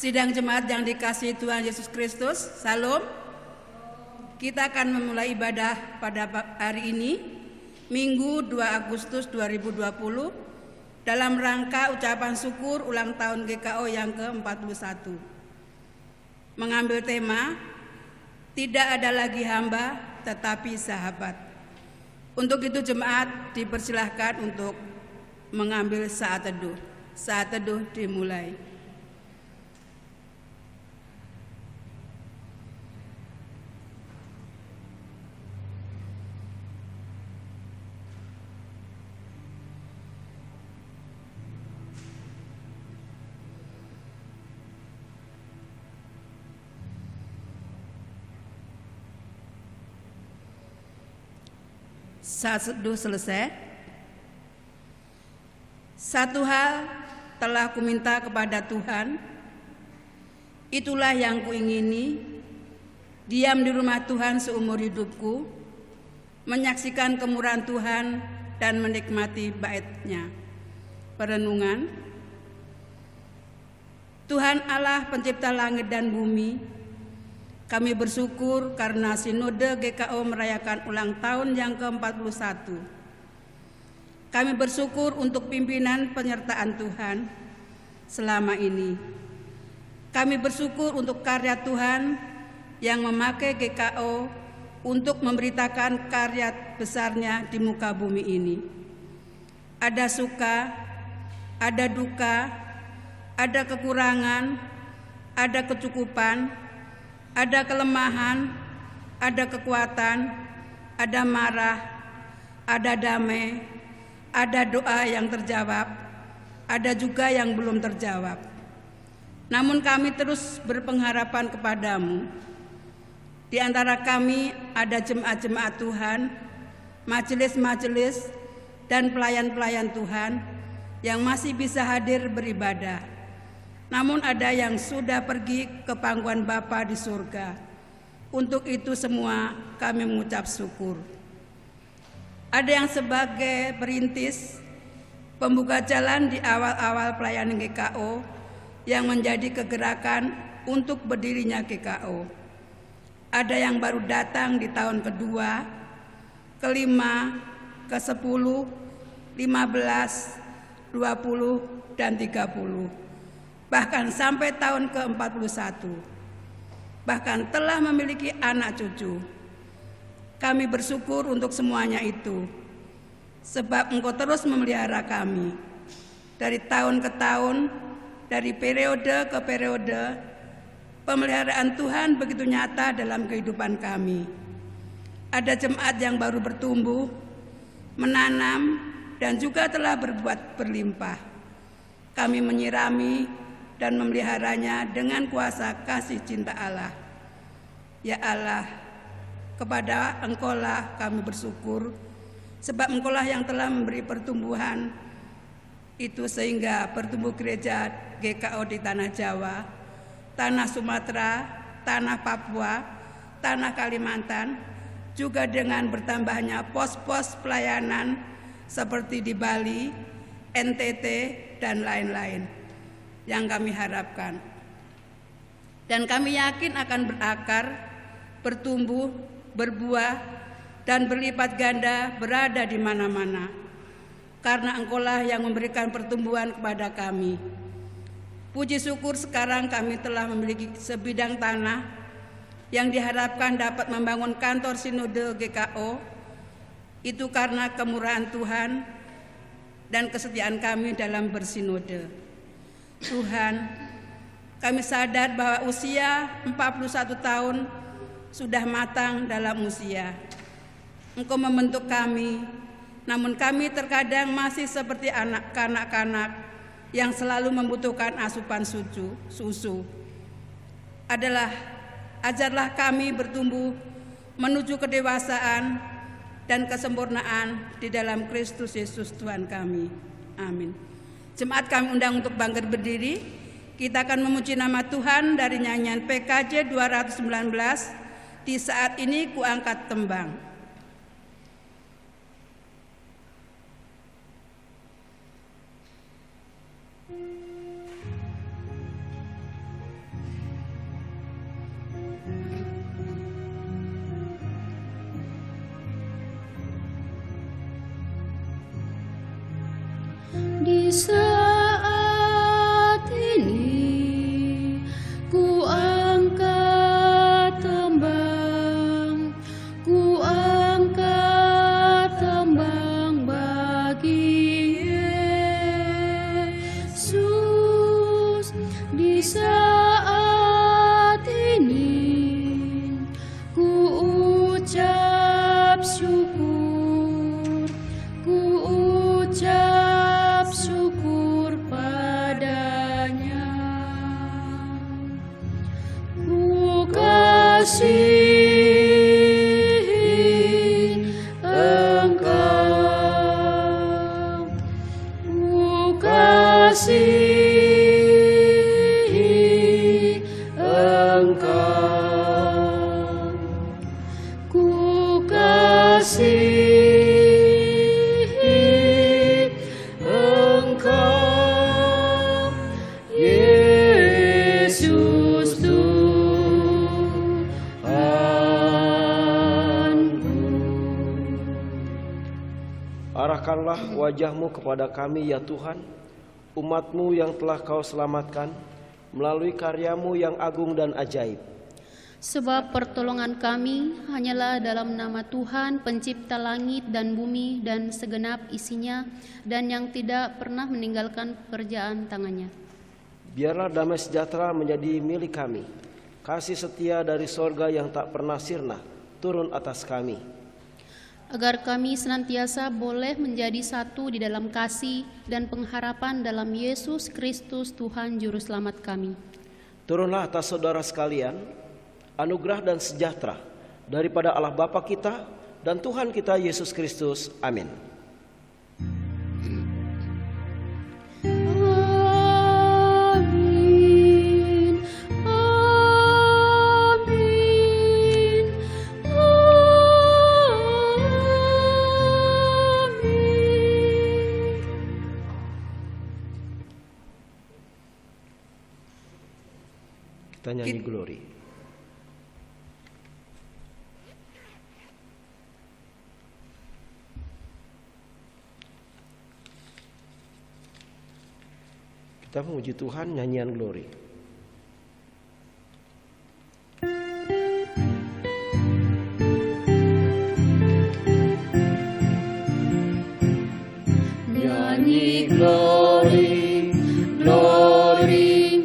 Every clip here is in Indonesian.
Sidang jemaat yang dikasihi Tuhan Yesus Kristus, Salam. Kita akan memulai ibadah pada hari ini, Minggu 2 Agustus 2020, dalam rangka ucapan syukur ulang tahun GKO yang ke-41. Mengambil tema, tidak ada lagi hamba tetapi sahabat. Untuk itu jemaat dipersilahkan untuk mengambil saat teduh. Saat teduh dimulai. Saat teduh selesai. Satu hal telah kuminta kepada Tuhan, itulah yang kuingini, diam di rumah Tuhan seumur hidupku, menyaksikan kemurahan Tuhan dan menikmati bait-Nya. Perenungan. Tuhan Allah pencipta langit dan bumi, kami bersyukur karena Sinode GKO merayakan ulang tahun yang ke-41. Kami bersyukur untuk pimpinan penyertaan Tuhan selama ini. Kami bersyukur untuk karya Tuhan yang memakai GKO untuk memberitakan karya besarnya di muka bumi ini. Ada suka, ada duka, ada kekurangan, ada kecukupan, ada kelemahan, ada kekuatan, ada marah, ada damai, ada doa yang terjawab, ada juga yang belum terjawab. Namun kami terus berpengharapan kepadamu. Di antara kami ada jemaat-jemaat Tuhan, majelis-majelis, dan pelayan-pelayan Tuhan yang masih bisa hadir beribadah. Namun ada yang sudah pergi ke pangkuan Bapa di surga. Untuk itu semua kami mengucap syukur. Ada yang sebagai perintis, pembuka jalan di awal-awal pelayanan GKO yang menjadi kegerakan untuk berdirinya GKO. Ada yang baru datang di tahun kedua, kelima, ke-10, 15, 20, dan 30. Bahkan sampai tahun ke-41, bahkan telah memiliki anak cucu. Kami bersyukur untuk semuanya itu, sebab Engkau terus memelihara kami. Dari tahun ke tahun, dari periode ke periode, pemeliharaan Tuhan begitu nyata dalam kehidupan kami. Ada jemaat yang baru bertumbuh, menanam, dan juga telah berbuat berlimpah. Kami menyirami dan memeliharanya dengan kuasa kasih cinta Allah. Ya Allah, kepada Engkau-lah kami bersyukur, sebab Engkau-lah yang telah memberi pertumbuhan itu sehingga bertumbuh gereja GKO di tanah Jawa, tanah Sumatera, tanah Papua, tanah Kalimantan, juga dengan bertambahnya pos-pos pelayanan seperti di Bali, NTT, dan lain-lain yang kami harapkan. Dan kami yakin akan berakar, bertumbuh, berbuah, dan berlipat ganda berada di mana-mana. Karena Engkau-lah yang memberikan pertumbuhan kepada kami. Puji syukur sekarang kami telah memiliki sebidang tanah yang diharapkan dapat membangun kantor Sinode GKO. Itu karena kemurahan Tuhan dan kesetiaan kami dalam bersinode. Tuhan, kami sadar bahwa usia 41 tahun sudah matang dalam usia. Engkau membentuk kami, namun kami terkadang masih seperti anak kanak-kanak yang selalu membutuhkan asupan susu. Ajarlah kami bertumbuh menuju kedewasaan dan kesempurnaan di dalam Kristus Yesus Tuhan kami. Amin. Jemaat kami undang untuk bangkit berdiri. Kita akan memuji nama Tuhan dari nyanyian PKJ 219. Di saat ini kuangkat tembang. Di saat ini ku angkat tembang, ku angkat tembang bagi Yesus. Di saat ini ku ucap syukur, ku ucap syukur padanya. Ku kasihi Engkau, ku kasihi Engkau, ku kasihi Engkau, Yesus Tuhanku. Arahkanlah wajah-Mu kepada kami ya Tuhan, umat-Mu yang telah Kau selamatkan melalui karya-Mu yang agung dan ajaib. Sebab pertolongan kami hanyalah dalam nama Tuhan, pencipta langit dan bumi dan segenap isinya, dan yang tidak pernah meninggalkan pekerjaan tangannya. Biarlah damai sejahtera menjadi milik kami, kasih setia dari sorga yang tak pernah sirna turun atas kami, Agar kami senantiasa boleh menjadi satu di dalam kasih dan pengharapan dalam Yesus Kristus Tuhan Juru Selamat kami. Turunlah atas saudara sekalian anugerah dan sejahtera daripada Allah Bapa kita dan Tuhan kita Yesus Kristus. Amin. Amin. Amin. Amin. Kita nyanyi Glory. Kita memuji Tuhan nyanyian Glory. Nyanyi glory, glory,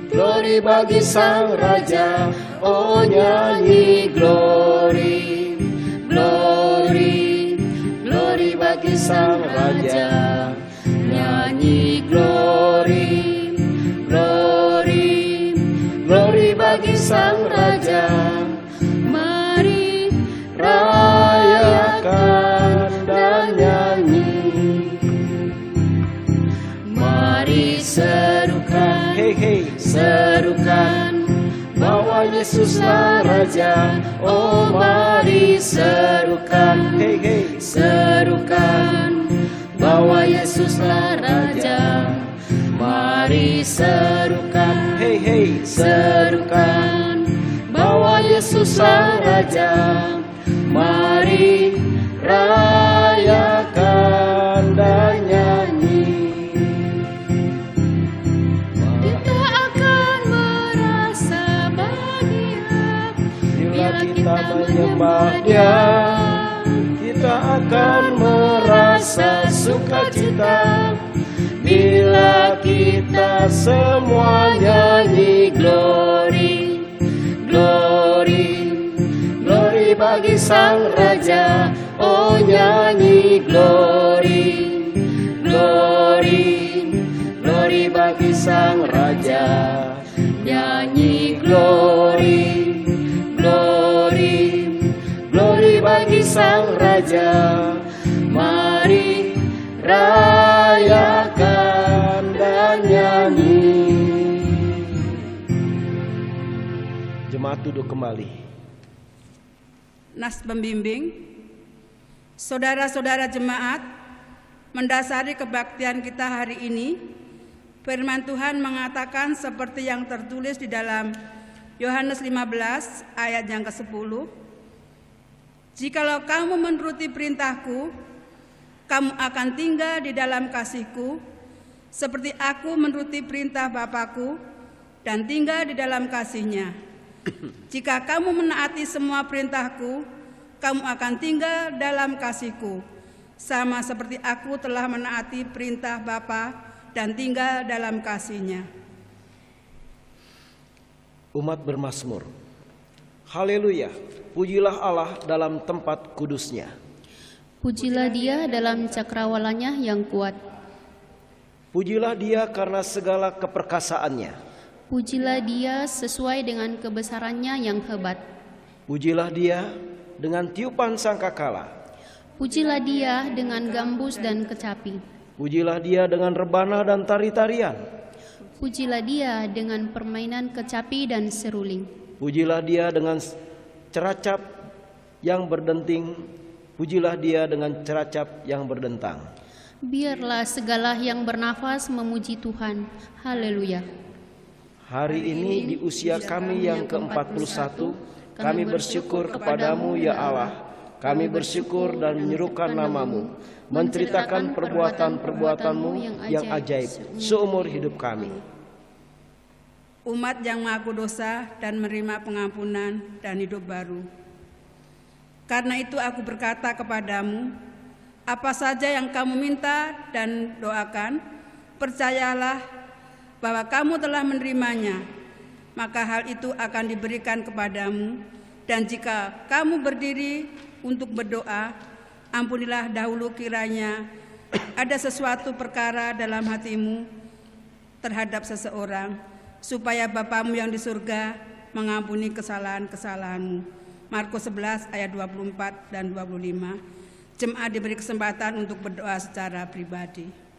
glory bagi Sang Raja. Oh nyanyi glory, glory, glory bagi Sang Raja. Nyanyi glory, glory, glory bagi Sang Raja. Mari rayakan dan nyanyi. Mari serukan, Hey hey, serukan bahwa Yesuslah Raja. Oh mari serukan, hey hey, serukan bahwa Yesuslah Raja. Mari serukan, hey hey, serukan bahwa Yesuslah Raja. Mari rayakan dan nyanyi. Kita akan merasa bahagia bila kita menyembah Dia. Kita akan merasa sukacita bila kita semua nyanyi glory, glory, glory bagi Sang Raja. Oh nyanyi glory, glory, glory bagi Sang Raja. Nyanyi glory, glory, glory bagi Sang Raja. Mari rayakan dan nyanyi. Jemaat duduk kembali. Nas pembimbing, saudara-saudara jemaat, mendasari kebaktian kita hari ini, firman Tuhan mengatakan seperti yang tertulis di dalam Yohanes 15 ayat yang ke-10. Jikalau kamu menuruti perintahku, kamu akan tinggal di dalam kasih-Ku, seperti aku menuruti perintah Bapa-Ku dan tinggal di dalam kasih-Nya. Jika kamu menaati semua perintah-Ku, kamu akan tinggal dalam kasih-Ku, sama seperti aku telah menaati perintah Bapa dan tinggal dalam kasih-Nya. Umat bermazmur. Haleluya, pujilah Allah dalam tempat kudus-Nya. Pujilah Dia dalam cakrawalanya yang kuat. Pujilah Dia karena segala keperkasaannya. Pujilah Dia sesuai dengan kebesarannya yang hebat. Pujilah Dia dengan tiupan sangkakala. Pujilah Dia dengan gambus dan kecapi. Pujilah Dia dengan rebana dan tari-tarian. Pujilah Dia dengan permainan kecapi dan seruling. Pujilah Dia dengan ceracap yang berdenting. Pujilah Dia dengan ceracap yang berdentang. Biarlah segala yang bernafas memuji Tuhan. Haleluya. Hari ini di usia kami yang ke-41, kami bersyukur kepadamu ya Allah. Kami bersyukur dan menyerukan namamu, menceritakan perbuatan-perbuatanmu yang ajaib seumur hidup kami. Umat yang mengaku dosa dan menerima pengampunan dan hidup baru. Karena itu aku berkata kepadamu, apa saja yang kamu minta dan doakan, percayalah bahwa kamu telah menerimanya, maka hal itu akan diberikan kepadamu. Dan jika kamu berdiri untuk berdoa, ampunilah dahulu kiranya ada sesuatu perkara dalam hatimu terhadap seseorang, supaya Bapamu yang di surga mengampuni kesalahan-kesalahanmu. Markus 11 ayat 24 dan 25. Jemaat diberi kesempatan untuk berdoa secara pribadi.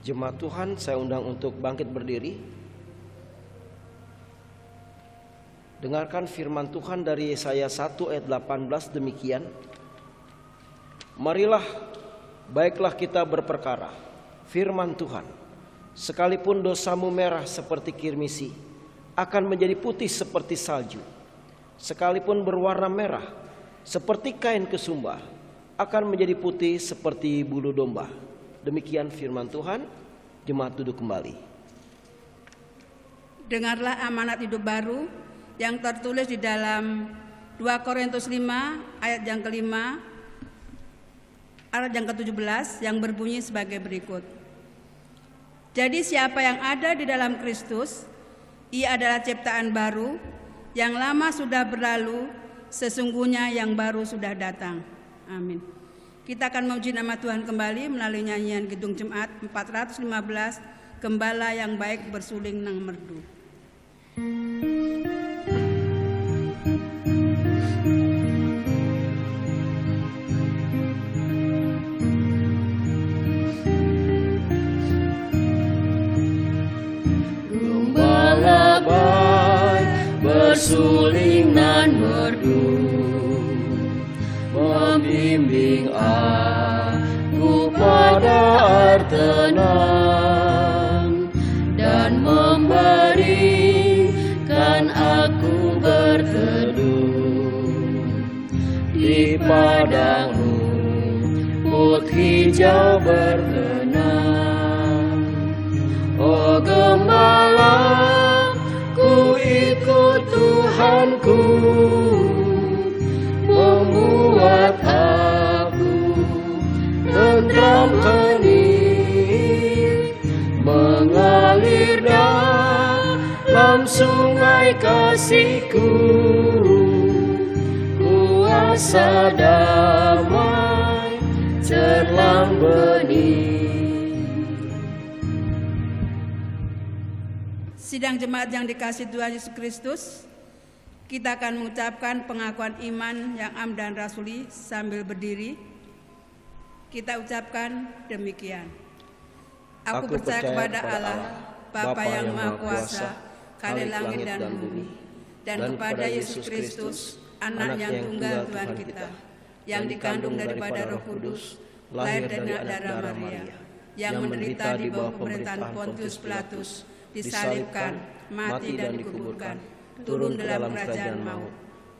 Jemaat Tuhan, saya undang untuk bangkit berdiri. Dengarkan firman Tuhan dari Yesaya 1 ayat 18 demikian. Marilah, baiklah kita berperkara, firman Tuhan. Sekalipun dosamu merah seperti kirmisi, akan menjadi putih seperti salju. Sekalipun berwarna merah seperti kain kesumba, akan menjadi putih seperti bulu domba. Demikian firman Tuhan. Jemaat duduk kembali. Dengarlah amanat hidup baru yang tertulis di dalam 2 Korintus 5 ayat yang kelima, ayat yang ke-17 yang berbunyi sebagai berikut. Jadi siapa yang ada di dalam Kristus, ia adalah ciptaan baru, yang lama sudah berlalu, sesungguhnya yang baru sudah datang. Amin. Kita akan memuji nama Tuhan kembali melalui nyanyian Kidung Jemaat 415, Gembala yang baik bersuling nang merdu. Gembala baik bersuling nan merdu, membimbing aku pada air tenang dan memberikan aku berteduh di padang rumput hijau berkenang. Oh gembala, ku ikut Tuhanku, membuat aku tentram hening, mengalir dalam sungai kasih-Ku, kuasa damai cerlang bening. Sidang jemaat yang dikasihi Tuhan Yesus Kristus, kita akan mengucapkan pengakuan iman yang am dan rasuli sambil berdiri. Kita ucapkan demikian. Aku percaya kepada Allah, Bapa yang Maha Kuasa, Khalik langit dan bumi, dan kepada Yesus Kristus, Anak yang tunggal Tuhan kita, yang dikandung daripada Roh Kudus, lahir dari darah Maria, yang menderita di bawah pemerintahan Pontius Pilatus, disalibkan, mati dan dikuburkan, turun dalam kerajaan maut.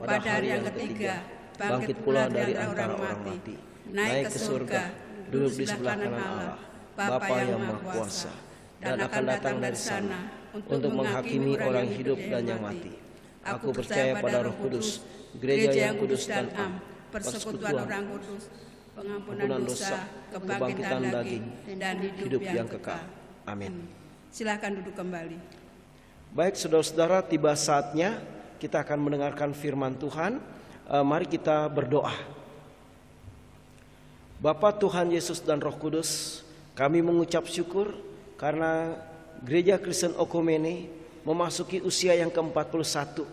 Pada hari yang ketiga, bangkit pula dari antara orang mati, naik ke surga, duduk di sebelah kanan Allah, Bapa yang Maha Kuasa, dan akan datang dari sana untuk menghakimi orang hidup dan yang mati. Aku percaya pada Roh Kudus, gereja yang kudus dan am, persekutuan orang kudus, pengampunan dosa, kebangkitan daging, dan hidup yang kekal. Amin. Silakan duduk kembali. Baik saudara-saudara, tiba saatnya kita akan mendengarkan firman Tuhan. Mari kita berdoa. Bapa Tuhan Yesus dan Roh Kudus, kami mengucap syukur karena Gereja Kristen Okomene memasuki usia yang ke-41.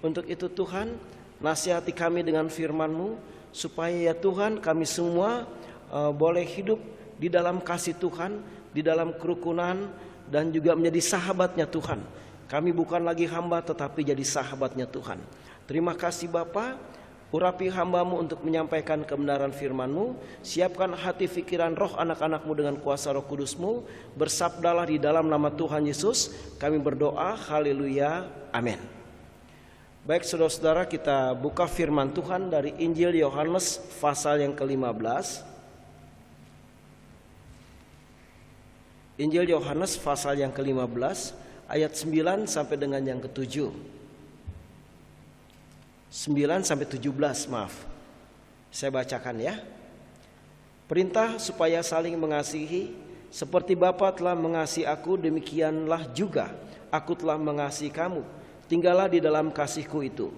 Untuk itu Tuhan, nasihati kami dengan firman-Mu, supaya ya Tuhan kami semua boleh hidup di dalam kasih Tuhan, di dalam kerukunan, dan juga menjadi sahabatnya Tuhan. Kami bukan lagi hamba tetapi jadi sahabatnya Tuhan. Terima kasih Bapa. Urapi hamba-Mu untuk menyampaikan kebenaran firman-Mu. Siapkan hati pikiran roh anak-anak-Mu dengan kuasa Roh Kudus-Mu. Bersabdalah di dalam nama Tuhan Yesus. Kami berdoa, haleluya, amin. Baik saudara-saudara, kita buka firman Tuhan dari Injil Yohanes pasal yang ke-15. Injil Yohanes pasal yang ke-15 ayat 9 sampai dengan yang ke-7. 9 sampai 17, maaf. Saya bacakan ya. Perintah supaya saling mengasihi, seperti Bapa telah mengasihi aku, demikianlah juga aku telah mengasihi kamu. Tinggallah di dalam kasihku itu.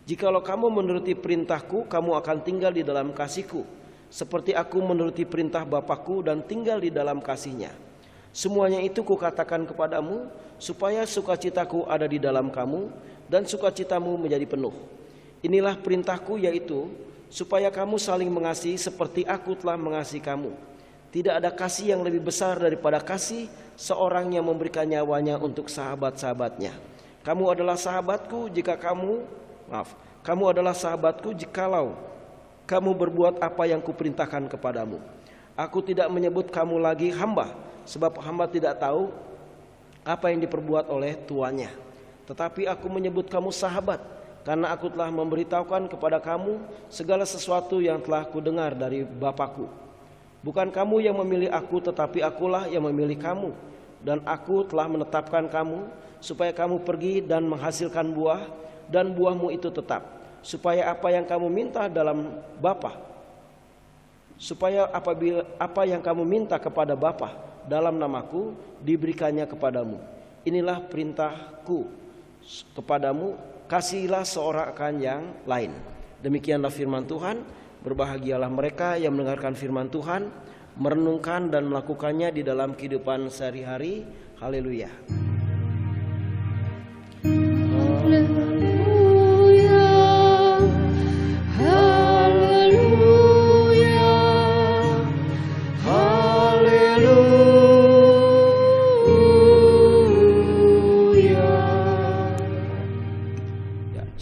Jikalau kamu menuruti perintahku, kamu akan tinggal di dalam kasihku, seperti aku menuruti perintah Bapakku dan tinggal di dalam kasihnya. Semuanya itu kukatakan kepadamu, supaya sukacitaku ada di dalam kamu, dan sukacitamu menjadi penuh. Inilah perintahku, yaitu supaya kamu saling mengasihi seperti aku telah mengasihi kamu. Tidak ada kasih yang lebih besar daripada kasih seorang yang memberikan nyawanya untuk sahabat-sahabatnya. Kamu adalah sahabatku jikalau kamu berbuat apa yang kuperintahkan kepadamu. Aku tidak menyebut kamu lagi hamba, sebab hamba tidak tahu apa yang diperbuat oleh tuannya. Tetapi aku menyebut kamu sahabat, karena aku telah memberitahukan kepada kamu segala sesuatu yang telah kudengar dari Bapakku. Bukan kamu yang memilih aku, tetapi akulah yang memilih kamu. Dan aku telah menetapkan kamu, supaya kamu pergi dan menghasilkan buah, dan buahmu itu tetap. Supaya apa yang kamu minta dalam Bapa, supaya apabila apa yang kamu minta kepada Bapa dalam namaku, diberikannya kepadamu. Inilah perintahku kepadamu, kasihilah seorang akan yang lain. Demikianlah firman Tuhan. Berbahagialah mereka yang mendengarkan firman Tuhan, merenungkan dan melakukannya di dalam kehidupan sehari-hari. Haleluya.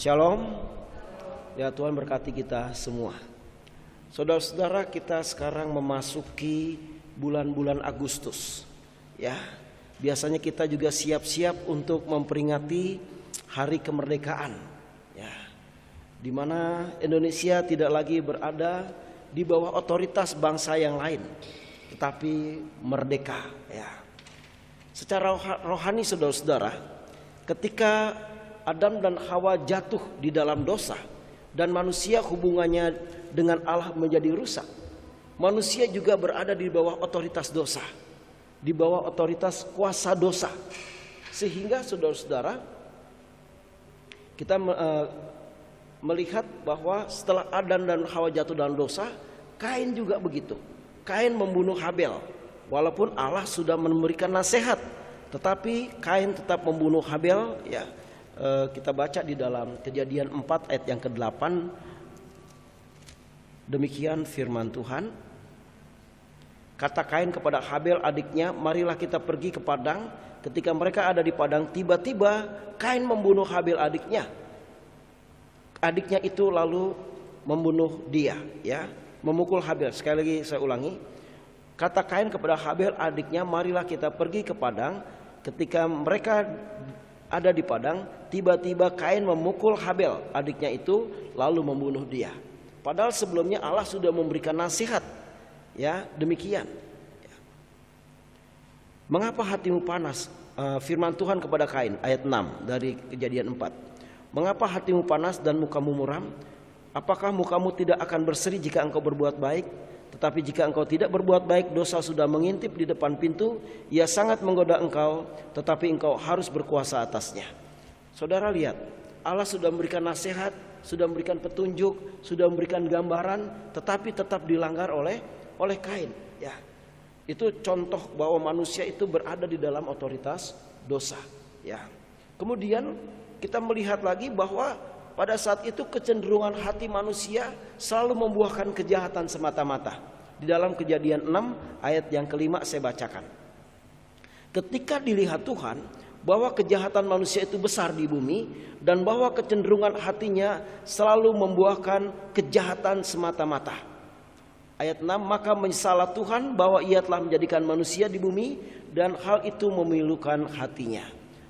Shalom. Ya, Tuhan berkati kita semua. Saudara-saudara, kita sekarang memasuki bulan-bulan Agustus. Ya, biasanya kita juga siap-siap untuk memperingati hari kemerdekaan. Ya, di mana Indonesia tidak lagi berada di bawah otoritas bangsa yang lain, tetapi merdeka. Ya, secara rohani saudara-saudara, ketika Adam dan Hawa jatuh di dalam dosa dan manusia hubungannya dengan Allah menjadi rusak, manusia juga berada di bawah otoritas dosa, di bawah otoritas kuasa dosa. Sehingga saudara-saudara, kita melihat bahwa setelah Adam dan Hawa jatuh dalam dosa, Kain juga begitu. Kain membunuh Habel, walaupun Allah sudah memberikan nasihat tetapi Kain tetap membunuh Habel. Ya, kita baca di dalam Kejadian 4 ayat yang ke-8. Demikian firman Tuhan. Kata Kain kepada Habel adiknya, marilah kita pergi ke padang. Ketika mereka ada di padang, tiba-tiba Kain membunuh Habel adiknya. Adiknya itu lalu membunuh dia, ya, memukul Habel. Sekali lagi saya ulangi. Kata Kain kepada Habel adiknya, marilah kita pergi ke padang. Ketika mereka ada di padang, tiba-tiba Kain memukul Habel adiknya itu lalu membunuh dia. Padahal sebelumnya Allah sudah memberikan nasihat, ya, demikian. Mengapa hatimu panas? Firman Tuhan kepada Kain ayat 6 dari Kejadian 4. Mengapa hatimu panas dan mukamu muram? Apakah mukamu tidak akan berseri jika engkau berbuat baik? Tetapi jika engkau tidak berbuat baik, dosa sudah mengintip di depan pintu. Ia sangat menggoda engkau, tetapi engkau harus berkuasa atasnya. Saudara lihat, Allah sudah memberikan nasihat, sudah memberikan petunjuk, sudah memberikan gambaran, tetapi tetap dilanggar oleh Kain. Ya, itu contoh bahwa manusia itu berada di dalam otoritas dosa. Ya, kemudian kita melihat lagi bahwa pada saat itu kecenderungan hati manusia selalu membuahkan kejahatan semata-mata. Di dalam Kejadian 6 ayat yang ke-5 saya bacakan. Ketika dilihat Tuhan bahwa kejahatan manusia itu besar di bumi dan bahwa kecenderungan hatinya selalu membuahkan kejahatan semata-mata. Ayat 6, maka menyesallah Tuhan bahwa ia telah menjadikan manusia di bumi dan hal itu memilukan hatinya.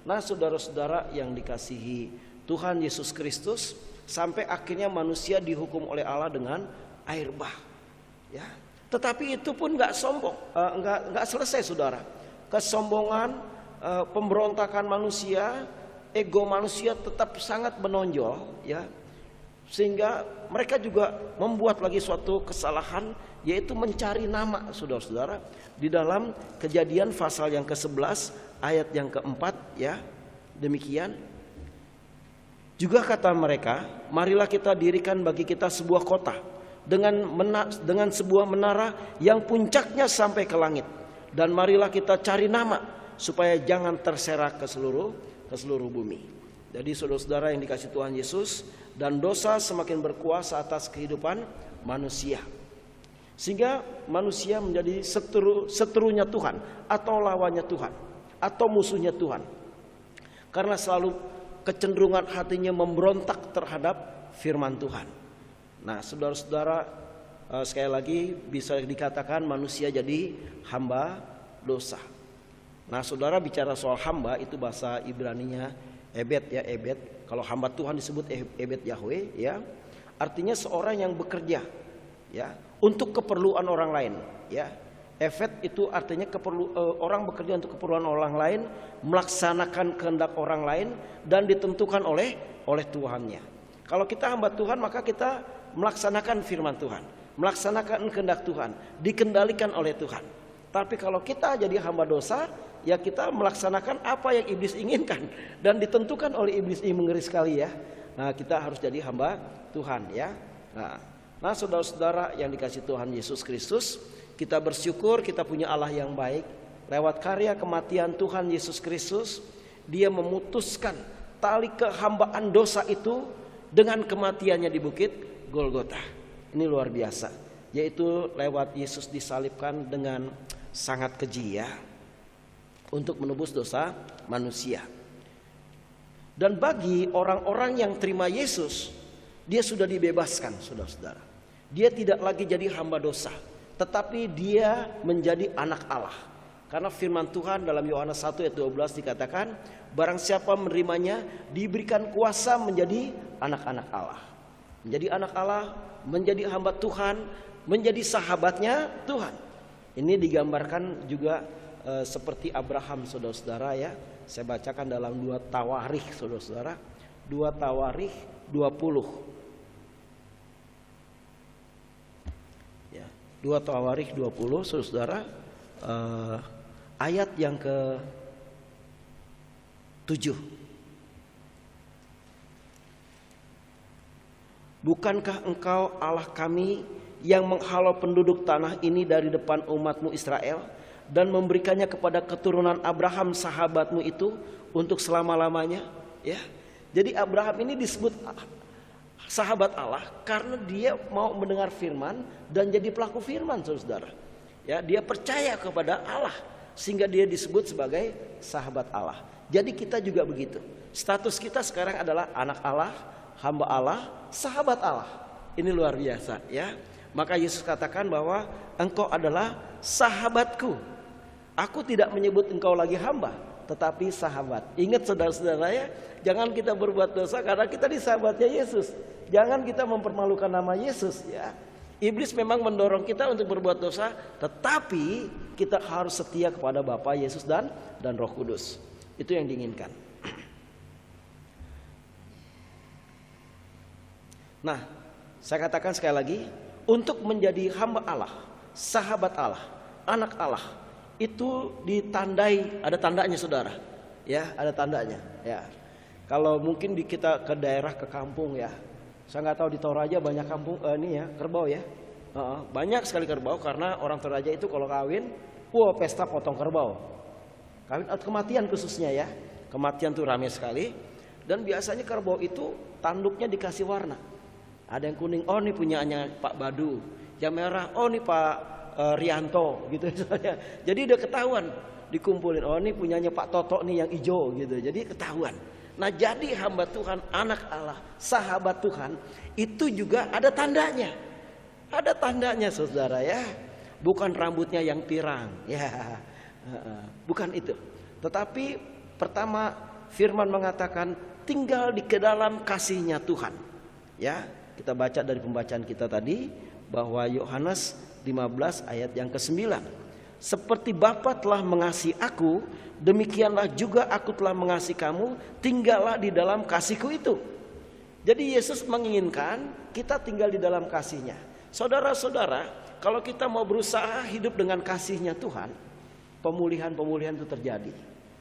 Nah, saudara-saudara yang dikasihi Tuhan Yesus Kristus, sampai akhirnya manusia dihukum oleh Allah dengan air bah. Ya, tetapi itu pun nggak sombong, nggak selesai, saudara. Kesombongan, pemberontakan manusia, ego manusia tetap sangat menonjol, ya, sehingga mereka juga membuat lagi suatu kesalahan, yaitu mencari nama, saudara-saudara. Di dalam Kejadian pasal yang ke-11 ayat yang ke-4, ya, demikian. Juga kata mereka, marilah kita dirikan bagi kita sebuah kota dengan sebuah menara yang puncaknya sampai ke langit, dan marilah kita cari nama supaya jangan terserak ke seluruh bumi. Jadi saudara-saudara yang dikasihi Tuhan Yesus, dan dosa semakin berkuasa atas kehidupan manusia, sehingga manusia menjadi seterunya Tuhan atau lawannya Tuhan atau musuhnya Tuhan, karena selalu kecenderungan hatinya memberontak terhadap firman Tuhan. Nah, saudara-saudara, sekali lagi bisa dikatakan manusia jadi hamba dosa. Nah, saudara, bicara soal hamba itu bahasa Ibraninya ebed, ya, ebed. Kalau hamba Tuhan disebut ebed Yahweh, ya. Artinya seorang yang bekerja, ya, untuk keperluan orang lain, ya. Efet itu artinya orang bekerja untuk keperluan orang lain, melaksanakan kehendak orang lain dan ditentukan oleh Tuhannya. Kalau kita hamba Tuhan, maka kita melaksanakan firman Tuhan, melaksanakan kehendak Tuhan, dikendalikan oleh Tuhan. Tapi kalau kita jadi hamba dosa, ya kita melaksanakan apa yang iblis inginkan dan ditentukan oleh iblis. Ini mengeri sekali, ya. Nah, kita harus jadi hamba Tuhan, ya. Nah, saudara-saudara yang dikasihi Tuhan Yesus Kristus, kita bersyukur kita punya Allah yang baik. Lewat karya kematian Tuhan Yesus Kristus, Dia memutuskan tali kehambaan dosa itu dengan kematiannya di bukit Golgota. Ini luar biasa, yaitu lewat Yesus disalibkan dengan sangat keji, ya, untuk menebus dosa manusia. Dan bagi orang-orang yang terima Yesus, dia sudah dibebaskan, saudara-saudara. Dia tidak lagi jadi hamba dosa, tetapi dia menjadi anak Allah. Karena firman Tuhan dalam Yohanes 1 ayat 12 dikatakan, barang siapa menerimanya diberikan kuasa menjadi anak-anak Allah. Menjadi anak Allah, menjadi hamba Tuhan, menjadi sahabatnya Tuhan. Ini digambarkan juga seperti Abraham, saudara-saudara, ya. Saya bacakan dalam 2 Tawarikh, saudara-saudara. 2 Tawarikh 20. 2 Tawarikh 20, saudara, ayat yang ke-7. Bukankah engkau Allah kami yang menghalau penduduk tanah ini dari depan umatmu Israel dan memberikannya kepada keturunan Abraham sahabatmu itu untuk selama-lamanya. Ya, jadi Abraham ini disebut sahabat Allah karena dia mau mendengar firman dan jadi pelaku firman, saudara. Ya, dia percaya kepada Allah sehingga dia disebut sebagai sahabat Allah. Jadi kita juga begitu. Status kita sekarang adalah anak Allah, hamba Allah, sahabat Allah. Ini luar biasa, ya. Maka Yesus katakan bahwa engkau adalah sahabatku. Aku tidak menyebut engkau lagi hamba, tetapi sahabat. Ingat saudara-saudara ya, jangan kita berbuat dosa karena kita di sahabatnya Yesus. Jangan kita mempermalukan nama Yesus, ya. Iblis memang mendorong kita untuk berbuat dosa, tetapi kita harus setia kepada Bapa, Yesus dan Roh Kudus. Itu yang diinginkan. Nah, saya katakan sekali lagi, untuk menjadi hamba Allah, sahabat Allah, anak Allah, itu ditandai, ada tandanya saudara. Ya, ada tandanya. Ya. Kalau mungkin kita ke daerah, ke kampung ya. Saya nggak tahu di Toraja banyak kampung ini ya, kerbau ya. Banyak sekali kerbau karena orang Toraja itu kalau kawin, pesta potong kerbau. Kawin atau kematian khususnya ya. Kematian tuh ramai sekali. Dan biasanya kerbau itu tanduknya dikasih warna. Ada yang kuning, oh ini punyanya Pak Badu. Yang merah, oh ini Pak Rianto gitu misalnya. Jadi udah ketahuan, dikumpulin, oh ini punyanya Pak Toto nih yang hijau gitu. Jadi ketahuan. Nah, jadi hamba Tuhan, anak Allah, sahabat Tuhan, itu juga ada tandanya. Ada tandanya saudara ya. Bukan rambutnya yang pirang ya. Bukan itu. Tetapi pertama firman mengatakan tinggal di dalam kasih-Nya Tuhan. Ya, kita baca dari pembacaan kita tadi bahwa Yohanes 15 ayat yang ke-9. Seperti Bapa telah mengasihi aku, demikianlah juga aku telah mengasihi kamu, tinggallah di dalam kasih-Ku itu. Jadi Yesus menginginkan kita tinggal di dalam kasih-Nya. Saudara-saudara, kalau kita mau berusaha hidup dengan kasih-Nya Tuhan, pemulihan-pemulihan itu terjadi.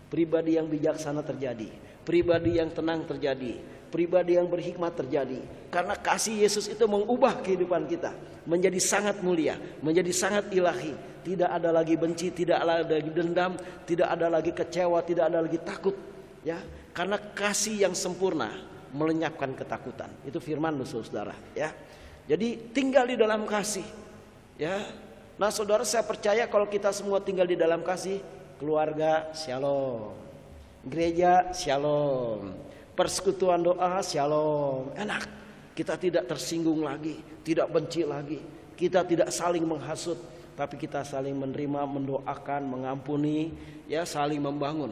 Pribadi yang bijaksana terjadi, pribadi yang tenang terjadi, pribadi yang berhikmat terjadi. Karena kasih Yesus itu mengubah kehidupan kita menjadi sangat mulia, menjadi sangat ilahi. Tidak ada lagi benci, tidak ada lagi dendam, tidak ada lagi kecewa, tidak ada lagi takut. Ya, karena kasih yang sempurna melenyapkan ketakutan. Itu firman saudara. Ya, jadi tinggal di dalam kasih. Ya, nah saudara, saya percaya kalau kita semua tinggal di dalam kasih, keluarga shalom, gereja shalom, persekutuan doa shalom, enak. Kita tidak tersinggung lagi, tidak benci lagi, kita tidak saling menghasut, tapi kita saling menerima, mendoakan, mengampuni, ya, saling membangun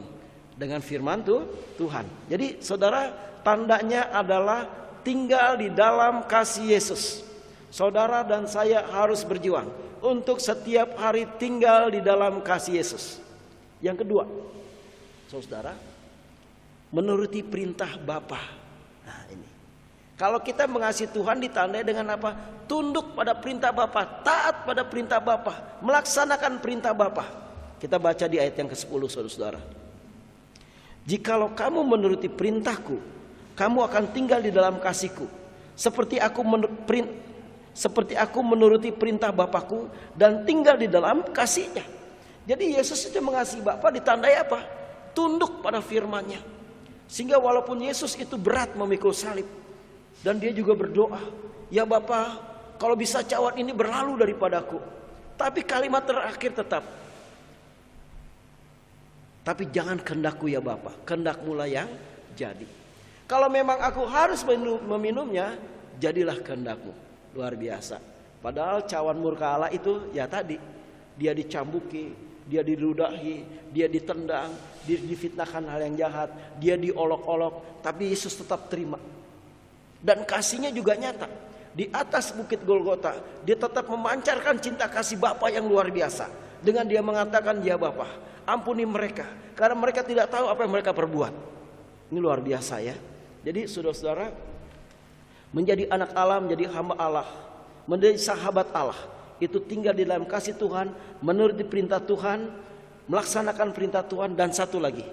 dengan firman Tuhan. Jadi saudara, tandanya adalah tinggal di dalam kasih Yesus. Saudara dan saya harus berjuang untuk setiap hari tinggal di dalam kasih Yesus. Yang kedua, saudara, menuruti perintah Bapa. Nah ini, kalau kita mengasihi Tuhan ditandai dengan apa? Tunduk pada perintah Bapa, taat pada perintah Bapa, melaksanakan perintah Bapa. Kita baca di ayat yang ke-10 saudara. Jikalau kamu menuruti perintahku, kamu akan tinggal di dalam kasihku, seperti aku menuruti perintah Bapakku dan tinggal di dalam kasih-Nya. Jadi Yesus itu mengasihi Bapa ditandai apa? Tunduk pada firman-Nya. Sehingga walaupun Yesus itu berat memikul salib, dan dia juga berdoa, ya Bapa, kalau bisa cawan ini berlalu daripadaku. Tapi kalimat terakhir tetap, tapi jangan kehendakku ya Bapa, kehendakmu lah yang jadi. Kalau memang aku harus meminumnya, jadilah kehendakmu. Luar biasa. Padahal cawan murka Allah itu ya tadi, dia dicambuki, dia diludahi, dia ditendang, dia difitnahkan hal yang jahat, dia diolok-olok, tapi Yesus tetap terima. Dan kasih-Nya juga nyata. Di atas bukit Golgota, dia tetap memancarkan cinta kasih Bapa yang luar biasa. Dengan dia mengatakan, ya Bapa, ampuni mereka, karena mereka tidak tahu apa yang mereka perbuat. Ini luar biasa ya. Jadi saudara-saudara, menjadi anak Allah, menjadi hamba Allah, menjadi sahabat Allah, itu tinggal di dalam kasih Tuhan, menuruti perintah Tuhan, melaksanakan perintah Tuhan, dan satu lagi,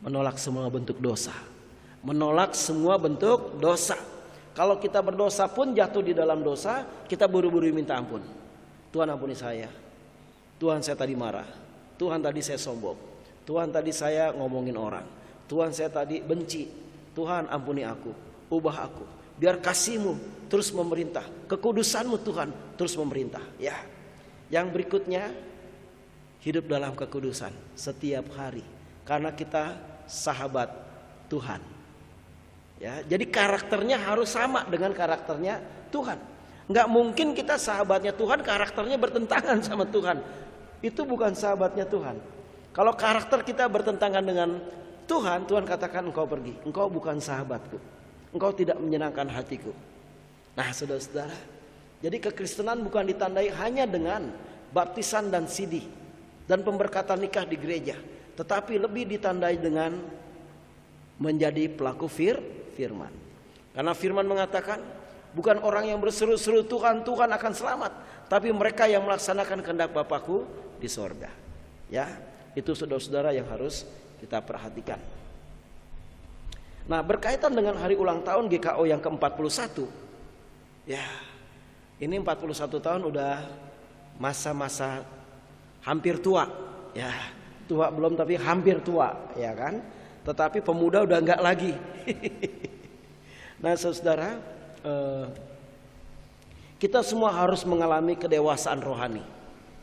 menolak semua bentuk dosa. Menolak semua bentuk dosa. Kalau kita berdosa pun jatuh di dalam dosa, kita buru-buru minta ampun. Tuhan ampuni saya. Tuhan saya tadi marah, Tuhan tadi saya sombong, Tuhan tadi saya ngomongin orang, Tuhan saya tadi benci. Tuhan ampuni aku, ubah aku, biar kasih-Mu terus memerintah, kekudusan-Mu Tuhan terus memerintah. Ya. Yang berikutnya, hidup dalam kekudusan setiap hari, karena kita sahabat Tuhan. Ya, jadi karakternya harus sama dengan karakternya Tuhan. Nggak mungkin kita sahabatnya Tuhan, karakternya bertentangan sama Tuhan. Itu bukan sahabatnya Tuhan. Kalau karakter kita bertentangan dengan Tuhan, Tuhan katakan engkau pergi, engkau bukan sahabatku, engkau tidak menyenangkan hatiku. Nah saudara-saudara, jadi kekristenan bukan ditandai hanya dengan baptisan dan sidih dan pemberkatan nikah di gereja, tetapi lebih ditandai dengan menjadi pelaku firman. Karena firman mengatakan, bukan orang yang berseru-seru Tuhan, Tuhan akan selamat, tapi mereka yang melaksanakan kehendak Bapakku di sorga. Ya, itu saudara-saudara yang harus kita perhatikan. Nah, berkaitan dengan hari ulang tahun GKO yang ke-41. Ya, ini 41 tahun udah masa-masa hampir tua. Ya, tua belum tapi hampir tua, ya kan? Tetapi pemuda udah enggak lagi. Nah, saudara, kita semua harus mengalami kedewasaan rohani.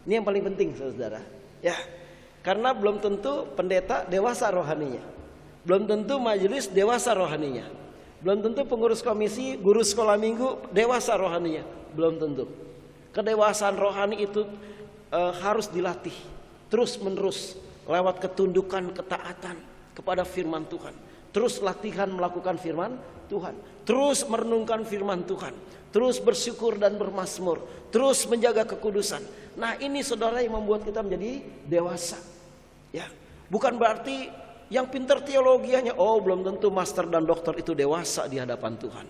Ini yang paling penting, saudara. Ya, karena belum tentu pendeta dewasa rohaninya, belum tentu majelis dewasa rohaninya, belum tentu pengurus komisi, guru sekolah minggu dewasa rohaninya, belum tentu. Kedewasaan rohani itu harus dilatih terus menerus lewat ketundukan, ketaatan kepada firman Tuhan. Terus latihan melakukan firman Tuhan, terus merenungkan firman Tuhan, terus bersyukur dan bermazmur, terus menjaga kekudusan. Nah, ini saudara yang membuat kita menjadi dewasa. Ya, bukan berarti yang pintar teologianya, oh belum tentu master dan doktor itu dewasa di hadapan Tuhan.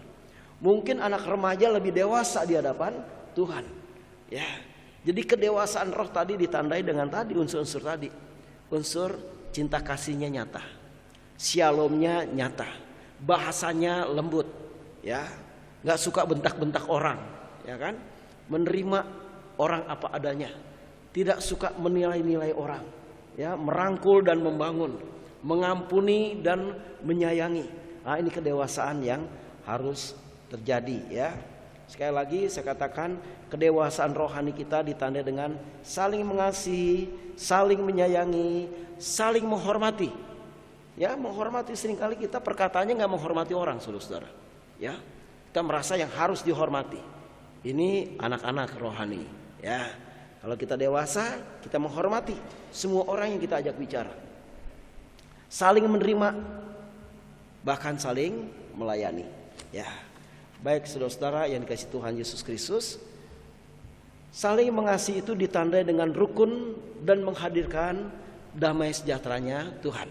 Mungkin anak remaja lebih dewasa di hadapan Tuhan. Ya, jadi kedewasaan roh tadi ditandai dengan tadi unsur-unsur tadi. Unsur cinta kasihnya nyata, shalomnya nyata, bahasanya lembut, ya, nggak suka bentak-bentak orang, ya kan, menerima orang apa adanya, tidak suka menilai-nilai orang, ya, merangkul dan membangun, mengampuni dan menyayangi. Nah, ini kedewasaan yang harus terjadi, ya. Sekali lagi saya katakan, kedewasaan rohani kita ditandai dengan saling mengasihi, saling menyayangi, saling menghormati. Ya, menghormati, seringkali kita perkataannya nggak menghormati orang, saudara-saudara. Ya, kita merasa yang harus dihormati. Ini anak-anak rohani. Ya, kalau kita dewasa, kita menghormati semua orang yang kita ajak bicara. Saling menerima, bahkan saling melayani. Ya, baik saudara-saudara yang dikasihi Tuhan Yesus Kristus, saling mengasihi itu ditandai dengan rukun dan menghadirkan damai sejahteranya Tuhan.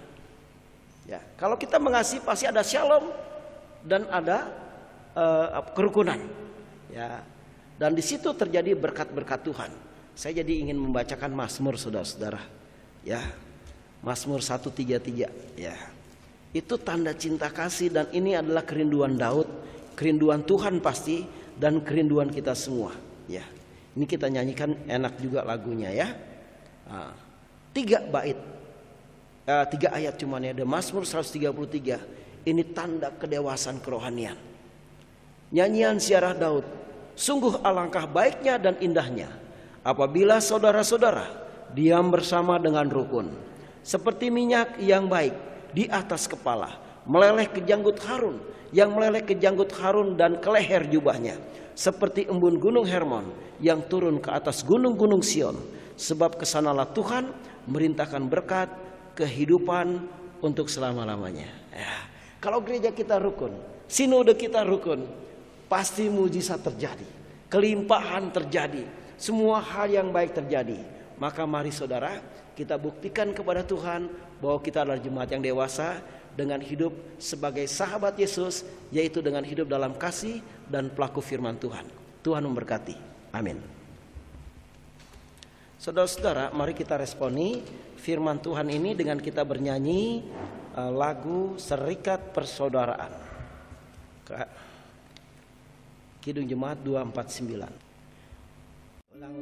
Ya, kalau kita mengasihi pasti ada shalom dan ada kerukunan. Ya, dan di situ terjadi berkat-berkat Tuhan. Saya jadi ingin membacakan Mazmur, saudara-saudara. Ya, Mazmur 133. Ya, itu tanda cinta kasih dan ini adalah kerinduan Daud, kerinduan Tuhan pasti dan kerinduan kita semua. Ya, ini kita nyanyikan enak juga lagunya, ya. 3 bait. 3 ayat cuman ya. The Mazmur 133. Ini tanda kedewasaan kerohanian. Nyanyian ziarah Daud. Sungguh alangkah baiknya dan indahnya apabila saudara-saudara diam bersama dengan rukun, seperti minyak yang baik di atas kepala, meleleh ke janggut Harun, yang meleleh ke janggut Harun dan ke leher jubahnya, seperti embun gunung Hermon yang turun ke atas gunung-gunung Sion. Sebab kesanalah Tuhan merintahkan berkat kehidupan untuk selama-lamanya. Ya. Kalau gereja kita rukun, sinode kita rukun, pasti mujizat terjadi, kelimpahan terjadi, semua hal yang baik terjadi. Maka mari saudara, kita buktikan kepada Tuhan bahwa kita adalah jemaat yang dewasa dengan hidup sebagai sahabat Yesus, yaitu dengan hidup dalam kasih dan pelaku firman Tuhan. Tuhan memberkati. Amin. Saudara-saudara, mari kita responi firman Tuhan ini dengan kita bernyanyi lagu Serikat Persaudaraan. Kidung Jemaat 249. Ulang.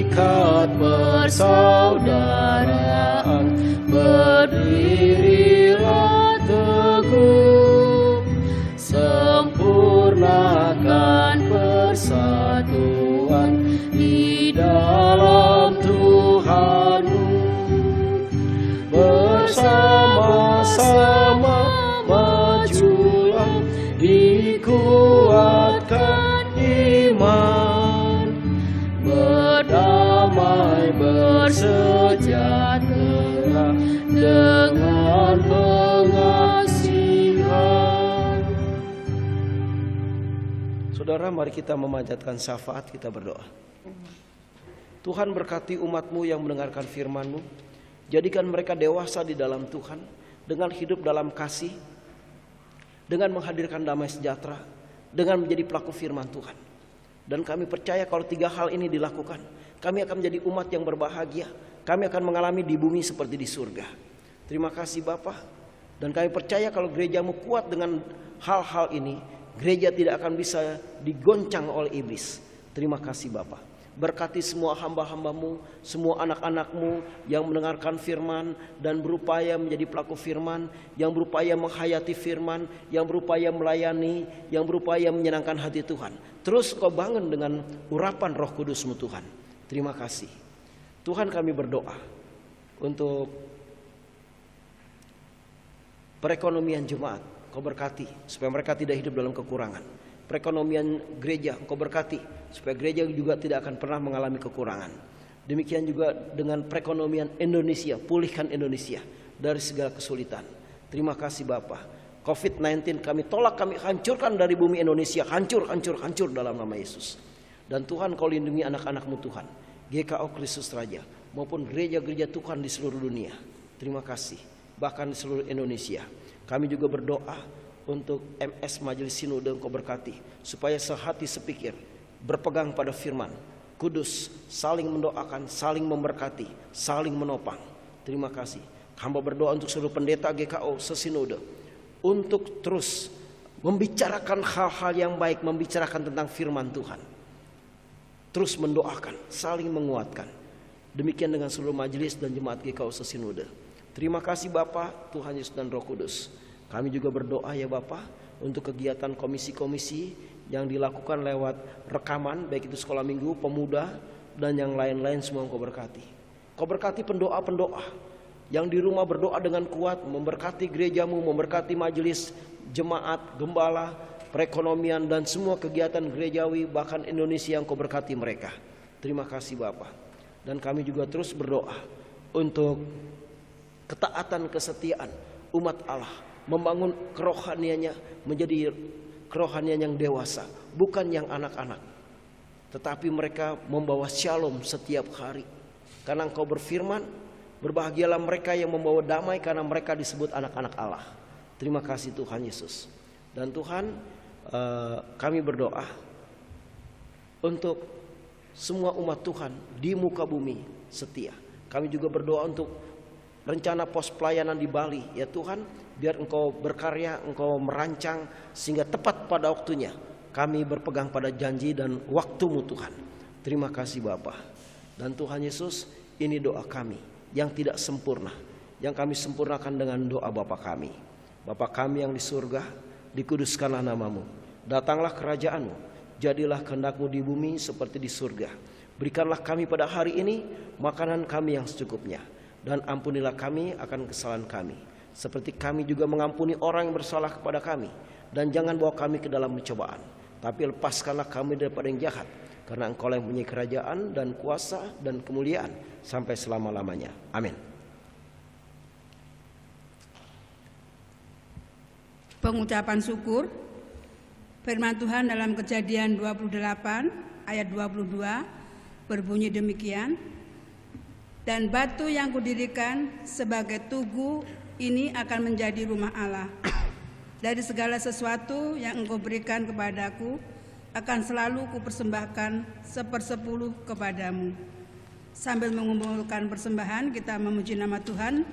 ikat persaudaraan, berdirilah teguh, sempurnakan persatuan di dalam Tuhanmu. Bersama-sama majulah, dikuatkan iman, berdamai bersejahtera dengan pengasihan. Saudara, mari kita memanjatkan syafaat, kita berdoa. Tuhan, berkati umat-Mu yang mendengarkan firman-Mu. Jadikan mereka dewasa di dalam Tuhan, dengan hidup dalam kasih, dengan menghadirkan damai sejahtera, dengan menjadi pelaku firman Tuhan. Dan kami percaya kalau 3 hal ini dilakukan, kami akan menjadi umat yang berbahagia. Kami akan mengalami di bumi seperti di surga. Terima kasih Bapa. Dan kami percaya kalau gereja-Mu kuat dengan hal-hal ini, gereja tidak akan bisa digoncang oleh iblis. Terima kasih Bapa. Berkati semua hamba-hamba-Mu, semua anak-anak-Mu yang mendengarkan firman dan berupaya menjadi pelaku firman, yang berupaya menghayati firman, yang berupaya melayani, yang berupaya menyenangkan hati Tuhan. Terus Kau bangun dengan urapan Roh Kudus-Mu Tuhan. Terima kasih. Tuhan, kami berdoa untuk perekonomian jemaat. Kau berkati supaya mereka tidak hidup dalam kekurangan. Perekonomian gereja Engkau berkati supaya gereja juga tidak akan pernah mengalami kekurangan. Demikian juga dengan perekonomian Indonesia, pulihkan Indonesia dari segala kesulitan. Terima kasih Bapa. COVID-19 kami tolak, kami hancurkan dari bumi Indonesia. Hancur, hancur, hancur dalam nama Yesus. Dan Tuhan, Kau lindungi anak-anak-Mu Tuhan, GKO Kristus Raja maupun gereja-gereja Tuhan di seluruh dunia. Terima kasih. Bahkan di seluruh Indonesia. Kami juga berdoa untuk MS Majelis Sinode, Engkau berkati supaya sehati sepikir, berpegang pada firman kudus, saling mendoakan, saling memberkati, saling menopang. Terima kasih. Hamba berdoa untuk seluruh pendeta GKO sesinode untuk terus membicarakan hal-hal yang baik, membicarakan tentang firman Tuhan, terus mendoakan, saling menguatkan. Demikian dengan seluruh majelis dan jemaat GKO sesinode. Terima kasih Bapa, Tuhan Yesus dan Roh Kudus. Kami juga berdoa ya Bapa untuk kegiatan komisi-komisi yang dilakukan lewat rekaman, baik itu sekolah minggu, pemuda, dan yang lain-lain, semua Engkau berkati. Kau berkati pendoa-pendoa yang di rumah berdoa dengan kuat, memberkati gereja-Mu, memberkati majelis, jemaat, gembala, perekonomian, dan semua kegiatan gerejawi, bahkan Indonesia yang Kau berkati mereka. Terima kasih Bapa. Dan kami juga terus berdoa untuk ketaatan, kesetiaan umat Allah, membangun kerohaniannya menjadi kerohanian yang dewasa, bukan yang anak-anak, tetapi mereka membawa shalom setiap hari. Karena Engkau berfirman, berbahagialah mereka yang membawa damai karena mereka disebut anak-anak Allah. Terima kasih Tuhan Yesus. Dan Tuhan, kami berdoa untuk semua umat Tuhan di muka bumi setia. Kami juga berdoa untuk rencana pos pelayanan di Bali, ya Tuhan, biar Engkau berkarya, Engkau merancang sehingga tepat pada waktunya. Kami berpegang pada janji dan waktu-Mu Tuhan. Terima kasih Bapa. Dan Tuhan Yesus, ini doa kami yang tidak sempurna, yang kami sempurnakan dengan doa Bapa kami. Bapa kami yang di surga, dikuduskanlah nama-Mu. Datanglah kerajaan-Mu, jadilah kehendak-Mu di bumi seperti di surga. Berikanlah kami pada hari ini makanan kami yang secukupnya. Dan ampunilah kami akan kesalahan kami, seperti kami juga mengampuni orang yang bersalah kepada kami. Dan jangan bawa kami ke dalam pencobaan, tapi lepaskanlah kami daripada yang jahat. Karena Engkau yang punya kerajaan dan kuasa dan kemuliaan sampai selama-lamanya. Amin. Pengucapan syukur. Firman Tuhan dalam Kejadian 28 ayat 22 berbunyi demikian. Dan batu yang kudirikan sebagai tugu ini akan menjadi rumah Allah. Dari segala sesuatu yang Engkau berikan kepadaku akan selalu kupersembahkan 1/10 kepadamu. Sambil mengumpulkan persembahan, kita memuji nama Tuhan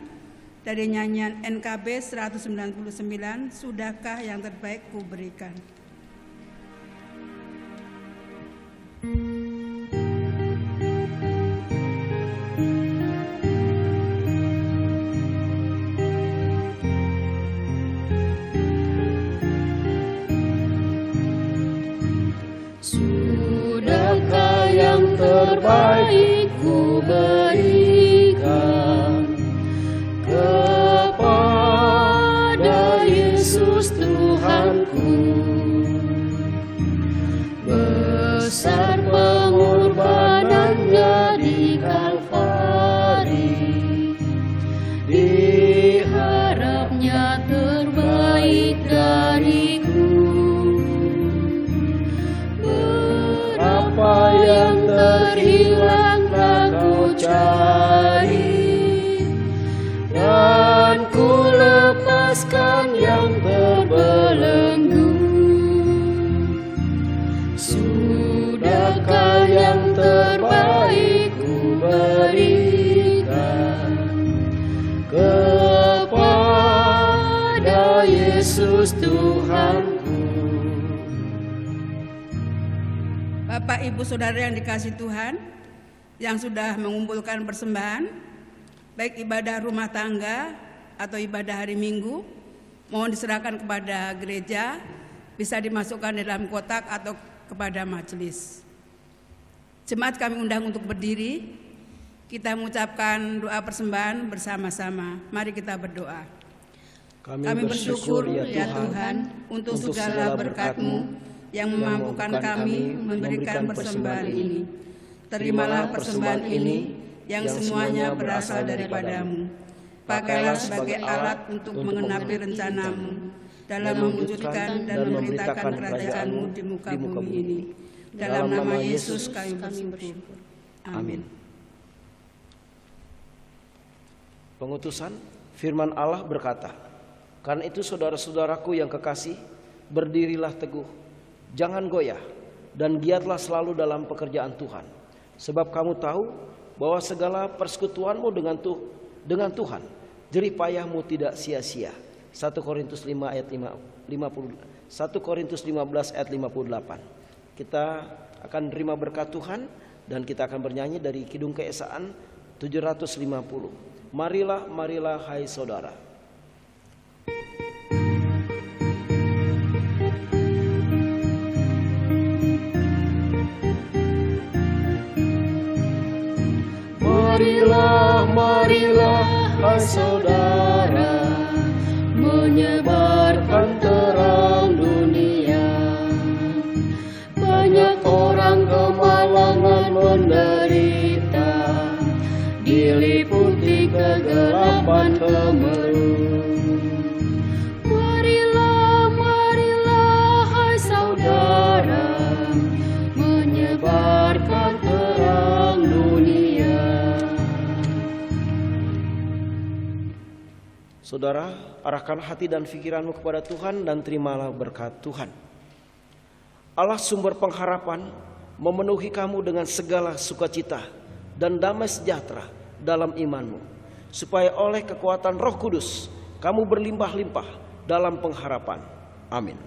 dari nyanyian NKB 199, Sudahkah yang terbaik kuberikan. terbaik ku berikan kepada Yesus Tuhanku. Besar pengorbanannya di Kalvari, Diharapnya terbaik dariku. apa yang terhilang telah ku cari, dan ku lepaskan yang terbelenggu. Sudahkah yang terbaik ku berikan kepada Yesus Tuhanku. Bapak, Ibu, Saudara yang dikasihi Tuhan, yang sudah mengumpulkan persembahan, baik ibadah rumah tangga atau ibadah hari Minggu, mohon diserahkan kepada gereja, bisa dimasukkan dalam kotak atau kepada majelis. Jemaat kami undang untuk berdiri, kita mengucapkan doa persembahan bersama-sama. Mari kita berdoa. Kami bersyukur ya Tuhan untuk segala berkat-Mu yang memampukan kami memberikan persembahan ini. Terimalah persembahan ini yang semuanya berasal daripada-Mu. Pakailah sebagai alat untuk mengenapi rencana-Mu dalam mewujudkan dan memberitakan kerajaan-Mu di muka bumi ini. Dalam nama Yesus kami bersyukur. Amin. Pengutusan firman Allah berkata, "Karena itu saudara-saudaraku yang kekasih, berdirilah teguh, jangan goyah, dan giatlah selalu dalam pekerjaan Tuhan. Sebab kamu tahu bahwa segala persekutuanmu dengan Tuhan, jerih payahmu tidak sia-sia." 1 Korintus 5 ayat 50, 1 Korintus 15 ayat 58. Kita akan menerima berkat Tuhan dan kita akan bernyanyi dari Kidung Keesaan 750. Marilah, marilah hai saudara. Marilah, marilah hai saudara, menyebarkan terang dunia. Banyak orang kemalangan menderita, diliputi kegelapan kemelut. Marilah, marilah hai saudara, menyebarkan terang dunia. Saudara, arahkan hati dan pikiranmu kepada Tuhan dan terimalah berkat Tuhan. Allah sumber pengharapan memenuhi kamu dengan segala sukacita dan damai sejahtera dalam imanmu, supaya oleh kekuatan Roh Kudus kamu berlimpah-limpah dalam pengharapan. Amin.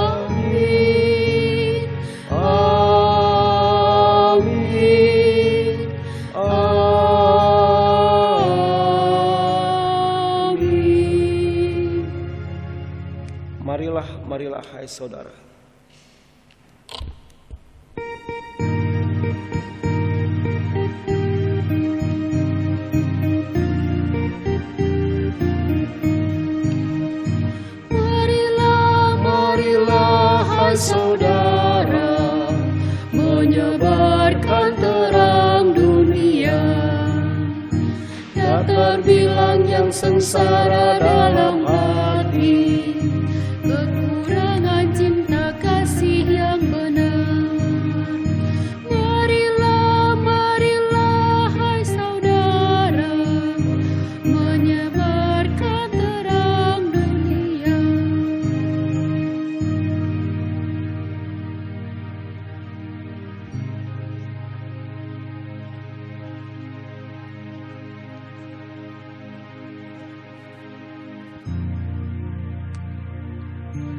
Amin. Amin. Amin. Marilah, marilah hai saudara. Marilah, marilah hai saudara, menyebarkan terang dunia. Tak terbilang yang sengsara dalam hati, kekurangan cinta kasih yang benar. Marilah, marilah hai saudara, menyebarkan terang dunia.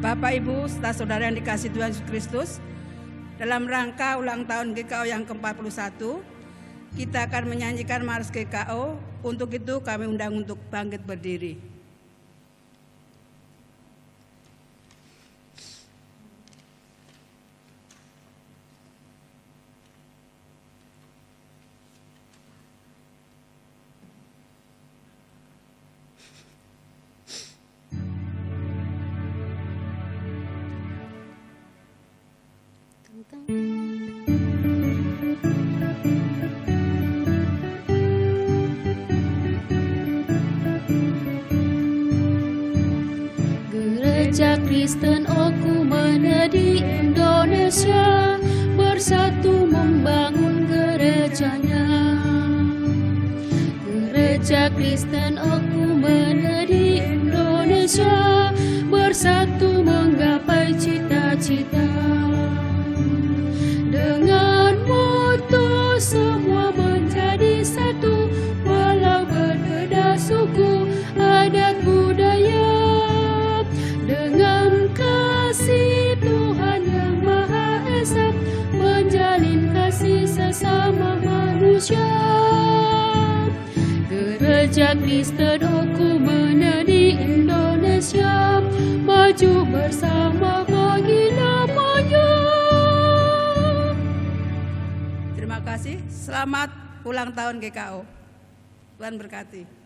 Bapak, Ibu, saudara yang dikasihi Tuhan Yesus Kristus, dalam rangka ulang tahun GKO yang ke-41, kita akan menyanyikan Mars GKO. Untuk itu kami undang untuk bangkit berdiri. Kristen Okumene di Indonesia, bersatu membangun gerejanya. Gereja Kristen Okumene di Indonesia, bersatu menggapai cita-cita. Dengan mutu semua menjadi satu, walau berbeda suku, adat, budaya. Dengan kasih Tuhan yang Maha Esa, menjalin kasih sesama manusia. Gereja Kristen Okumene di Indonesia, maju bersama bagi namanya. Terima kasih. Selamat ulang tahun GKO. Tuhan berkati.